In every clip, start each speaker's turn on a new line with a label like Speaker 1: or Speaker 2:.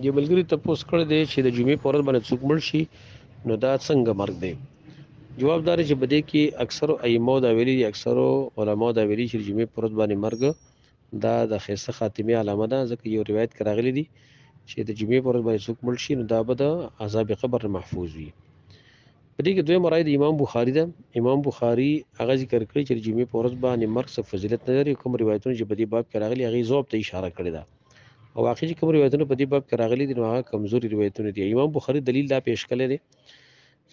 Speaker 1: دې ملګري تپوس کړی دی چې د جمعې په ورځ باندې څوک مړ شي نو دا څنګه مرګ دی. جواب دا دی چې په دې کې اکثرو ائمو دا ویلي دي، اکثرو علماو دا ویلي چې د جمعې په ورځ باندې مرګ دا د ښایسته خاتمې علامه ده، ځکه یو روایت کې راغلی دی چې د جمعې په ورځ باندې څوک مړ شي نو دا به د عذاب قبر نه محفوظ وي. په دې کې دویمه رایه د امام بخاري ده. امام بخاري هغه ذکر کړی چې د جمعې په ورځ باندې مرګ څه فضیلت نه لري. کوم روایتونه چې په دې باب کې راغلي هغې ذوب ته اشاره کړې ده، او واقعي چې کوم روایتونه په دې باب کې راغلي دي نو هغه کمزوري روایتونه دي. امام بخاري دلیل دا پیش کړی دی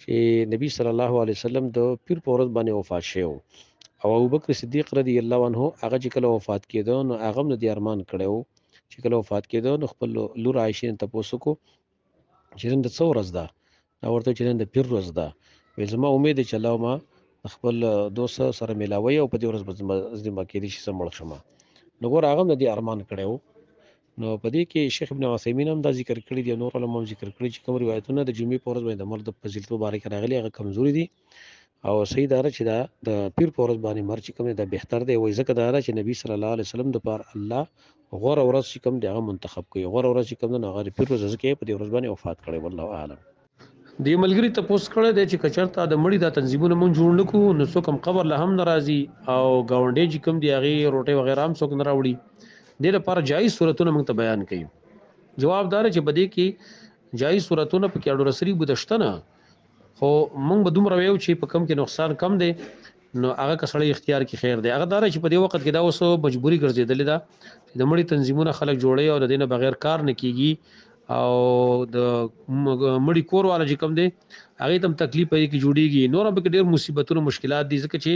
Speaker 1: چې نبی صلی الله علیه وسلم د پیر په ورځ باندې وفات شوی او ابوبکر صدیق رضی الله عنه هغه چې کله وفات کېده نو هغه هم د دې ارمان کړی و چې کله وفات کېده نو خپل لور عایشې نه تپوس وکړو چې نن د څه ورځ ده؟ هغه ورته چې نن د پیر ورځ ده. ویل زما امید دی چې الله ما خپل دوست سره میلاوي او په دې ورځ به زما کېدی شي زه مړ شم. نو ګوره هغه هم د دې ارمان کړی و. نو په دې کې شیخ ابن عثیمین هم دا ذکر کړی دی، نور علماء هم ذکر کړی چې کوم روایتونه د جمعې په ورځ باندې د مرګ د فضیلتو باره کې راغلي هغه کمزوري دي، او صحیح دا چې دا د پیر په ورځ باندې مرګ چې کوم دی دا بهتر دی. وایي ځکه دا چې نبی صلی الله علیه وسلم د پاره الله غوره ورځ چې کوم دی هغه منتخب کړي، غوره ورځ چې کوم دی هغه د پیر ورځ ځکه په دې ورځ باندې وفات کړی. والله اعلم. دې ملګري تپوس کړی دی چې کچرته د مړي دا تنظیمونه مونږ جوړ نه کړو نو څوک هم قبر له هم نه راځي او ګاونډی چې کوم دی هغې روټۍ وغیره هم څوک نه راوړي. دې لپاره جایز صورتونه موږ ته بیان کوي. جواب دار چې بده کې جایز صورتونه په کې اډو رسري بده شته نه، خو موږ به دومره ویو چې په کم کې نقصان کم دی نو هغه کسړی اختیار کې خیر دی. هغه دار چې په دې وخت کې دا اوس مجبوری ګرځېدلې ده چې د مړي تنظیمونه خلک جوړي او د دې نه بغیر کار نه کیږي او د مړي کور والا چې کم دی هغه تم تکلیف پې کې جوړیږي. نور به ډېر مصیبتونه مشکلات دي ځکه چې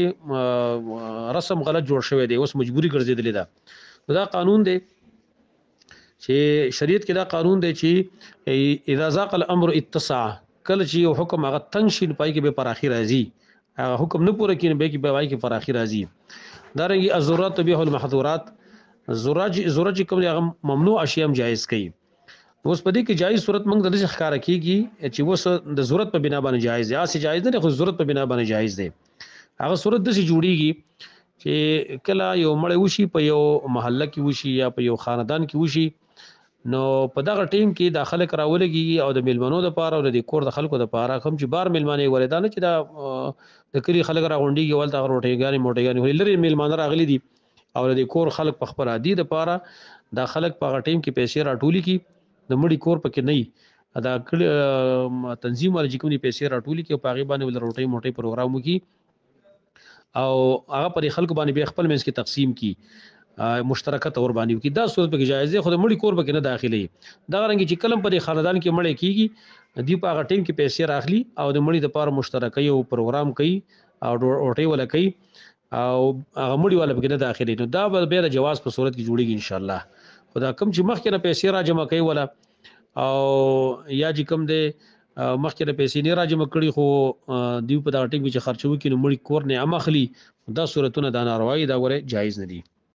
Speaker 1: رسم غلط جوړ شوی دی، اوس مجبوری ګرځېدلې ده. دا قانون دی چې شریعت کې دا قانون دی چې اذا ذاق الامر اتسع، کله چې یو حکم هغه تنگ شي پای کې به پراخي راځي، هغه حکم نه پوره کین به کې به وای کې پراخي راځي. دا رنګي الضرورات تبيح المحظورات، ضرورت کوم هغه ممنوع اشیاء جایز کړي. اوس په دې کې جایز صورت موږ د دې ښکارا کیږي چې وس د ضرورت په بنا باندې جایز دی، اسې جایز نه خو ضرورت په بنا باندې جایز دی. هغه صورت د سې جوړیږي چې کله یو مړ وشي په یو محله کې وشي یا په یو خاندان کې وشي نو په دغه ټیم کې داخله کراولږي او د میلمنو د پاره او د کور د خلکو د پاره کوم چې بار میلمانه ولدان چې دا د کلی خلک راغونډي ولته روټيګانی موټيګانی لري میلمانه راغلي دي او د کور خلک په خبر عادي د پاره دا خلک په ټیم کې پیسې راټولي کی د مړي کور پکې نه دا تنظیم ول چې کوم دي پیسې راټولي کی او په غیبانه ول روټي موټي پروګرام وکي او هغه پر خلکو باندې به خپل منځ کې تقسیم کی مشترکه تور باندې کی. دا صورت به جایز دی، خو د مړي کور به نه داخلي. دا رنګ چې کلم پر خاندان کې مړی کیږي دی په هغه ټیم کې پیسې راخلي او د مړي د پاره مشترکه یو پروګرام کوي او روټي ولا کوي او هغه مړي ولا به نه داخلي. نو دا به د جواز په صورت کې جوړیږي ان شاء الله. خدا کم چې مخکې نه پیسې را جمع کوي ولا او یا چې کم دی مخکې نه پیسې نه را جمع کړي خو دیو په دا ټیم کې خرچو کې نو مړي کور نه امخلي، دا صورتونه دا ناروایي دا وره جایز نه دي.